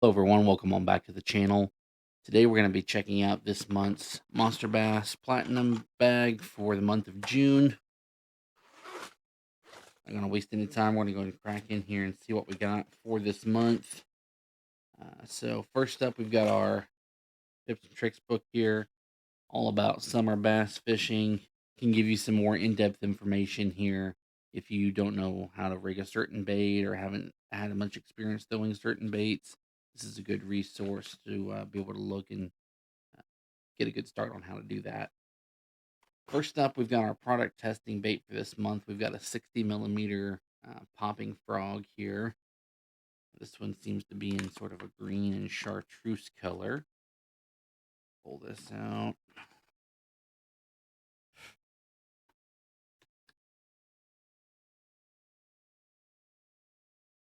Hello everyone, welcome on back to the channel. Today we're going to be checking out this month's Monsterbass Platinum Bag for the month of June. I'm not going to waste any time. We're going to crack in here and see what we got for this month. So first up, we've got our tips and tricks book here, all about summer bass fishing. Can give you some more in-depth information here if you don't know how to rig a certain bait or haven't had much experience throwing certain baits. This is a good resource to be able to look and get a good start on how to do that. First up, we've got our product testing bait for this month. We've got a 60 millimeter popping frog here. This one seems to be in sort of a green and chartreuse color. Pull this out.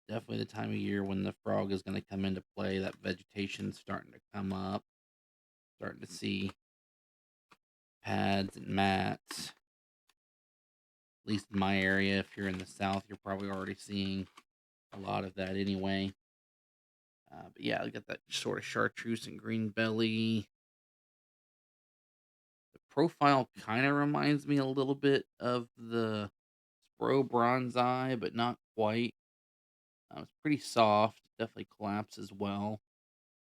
Definitely the time of year when the frog is going to come into play. That vegetation's starting to come up. Starting to see pads and mats. At least in my area, if you're in the south, you're probably already seeing a lot of that anyway. But yeah, I got that sort of chartreuse and green belly. The profile kind of reminds me a little bit of the Spro Bronze Eye, but not quite. It's pretty soft, definitely collapses well.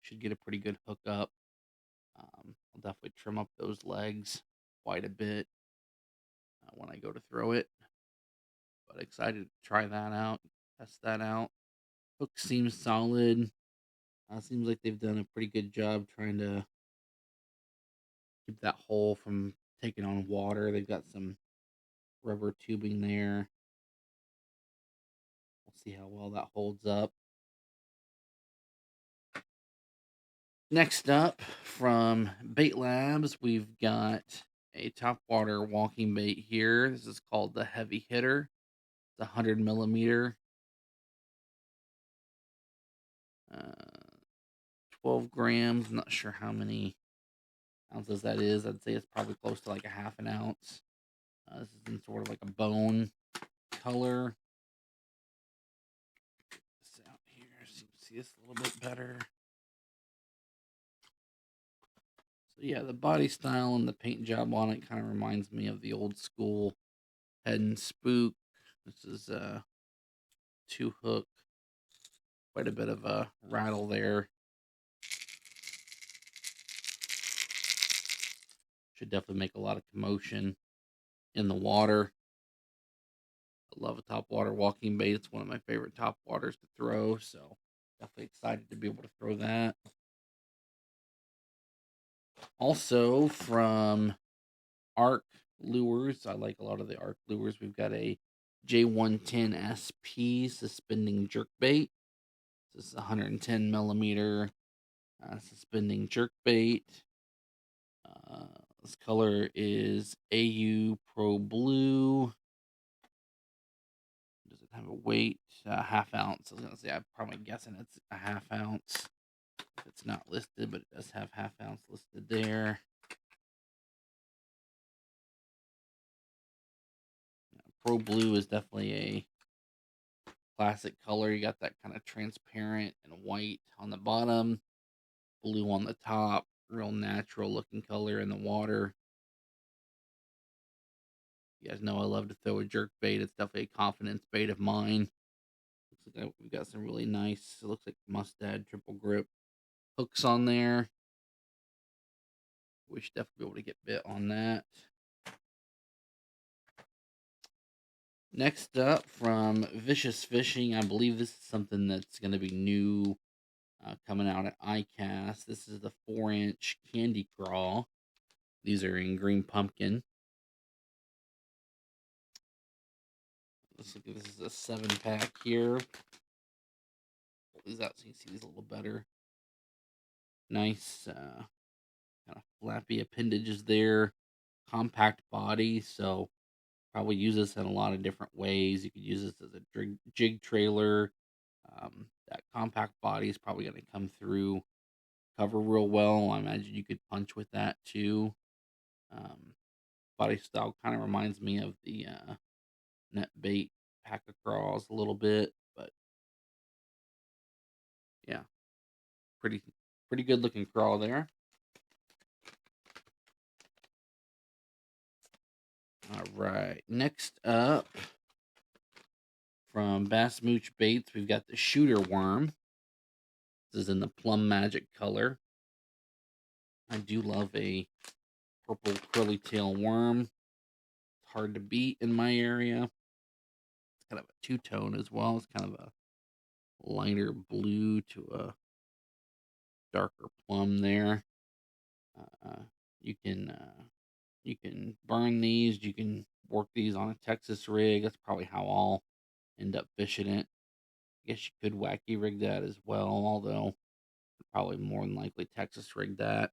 Should get a pretty good hook up. I'll definitely trim up those legs quite a bit when I go to throw it. But excited to try that out, test that out. Hook seems solid. Seems like they've done a pretty good job trying to keep that hole from taking on water. They've got some rubber tubing there. We'll see how well that holds up. Next up, from Bait Labs, we've got a topwater walking bait here. This is called the Heavy Hitter. It's 100 millimeter, 12 grams. I'm not sure how many ounces that is. I'd say it's probably close to like a half an ounce. This is in sort of like a bone color. This out here so you can see this a little bit better. So yeah, the body style and the paint job on it kind of reminds me of the old school Head and Spook. This is a 2-hook. Quite a bit of a rattle there. Should definitely make a lot of commotion in the water. I love a topwater walking bait. It's one of my favorite topwaters to throw, so definitely excited to be able to throw that. Also from Arc Lures, I like a lot of the Arc Lures. We've got a J110 SP suspending jerkbait. This is 110 millimeter suspending jerkbait. This color is AU Pro Blue. Does it have a weight? Half ounce. I was gonna say, I'm probably guessing it's a half ounce. It's not listed, but it does have half ounce listed there. Pro Blue is definitely a classic color. You got that kind of transparent and white on the bottom, blue on the top. Real natural looking color in the water. You guys know I love to throw a jerk bait. It's definitely a confidence bait of mine. Looks like we've got some really nice, it looks like mustad triple grip hooks on there. We should definitely be able to get bit on that. Next up, from Vicious Fishing, I believe this is something that's going to be new coming out at ICAST. This is the 4-inch candy crawl. These are in green pumpkin. Looks like this is a 7-pack here. Pull these out so you can see these a little better. Nice kind of flappy appendages there. Compact body, so probably use this in a lot of different ways. You could use this as a jig trailer. That compact body is probably going to come through cover real well. I imagine you could punch with that too. Body style kind of reminds me of the net bait pack of crawls a little bit, but yeah, pretty good looking crawl there. All right, next up from Bass Mooch Baits, we've got the shooter worm. This is in the Plum Magic color. I do love a purple curly tail worm. It's hard to beat in my area. It's kind of a two-tone as well. It's kind of a lighter blue to a darker plum there. Uh, you can burn these. You can work these on a Texas rig. That's probably how I'll end up fishing it. I guess you could wacky rig that as well, although probably more than likely Texas rig that.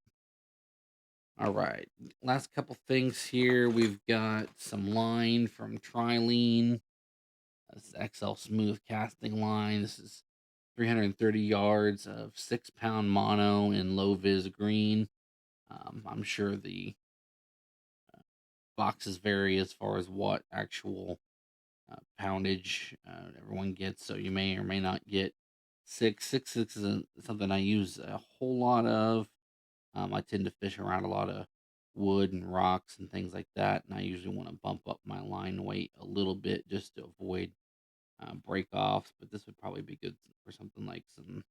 All right, last couple things here. We've got some line from Trilene. This is XL Smooth casting line. This is 330 yards of 6-pound mono in low vis green. I'm sure the boxes vary as far as what actual poundage everyone gets, so you may or may not get 6. 6 isn't something I use a whole lot of. I tend to fish around a lot of wood and rocks and things like that, and I usually want to bump up my line weight a little bit just to avoid break offs. But this would probably be good for something like some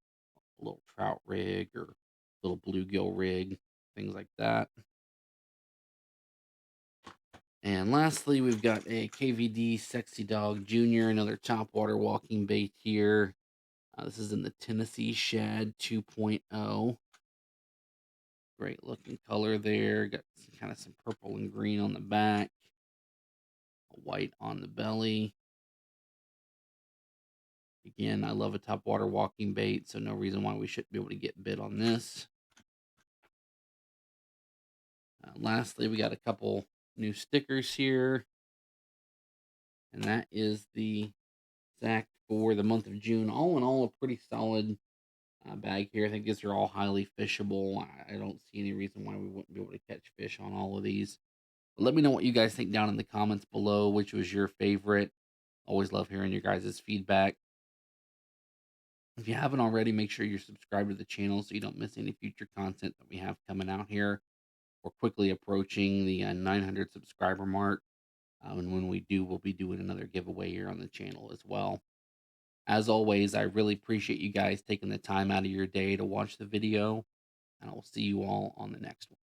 little trout rig or little bluegill rig, things like that. And lastly, we've got a KVD Sexy Dog Junior, another topwater walking bait here. This is in the Tennessee Shad 2.0. Great looking color there. Got kind of some purple and green on the back, white on the belly. Again, I love a topwater walking bait, so no reason why we shouldn't be able to get bit on this. Lastly, we got a couple new stickers here, and that is the exact for the month of June. All in all, a pretty solid bag here. I think these are all highly fishable. I don't see any reason why we wouldn't be able to catch fish on all of these. But let me know what you guys think down in the comments below. Which was your favorite? Always love hearing your guys' feedback. If you haven't already, make sure you're subscribed to the channel so you don't miss any future content that we have coming out here. We're quickly approaching the 900 subscriber mark. And when we do, we'll be doing another giveaway here on the channel as well. As always, I really appreciate you guys taking the time out of your day to watch the video, and I will see you all on the next one.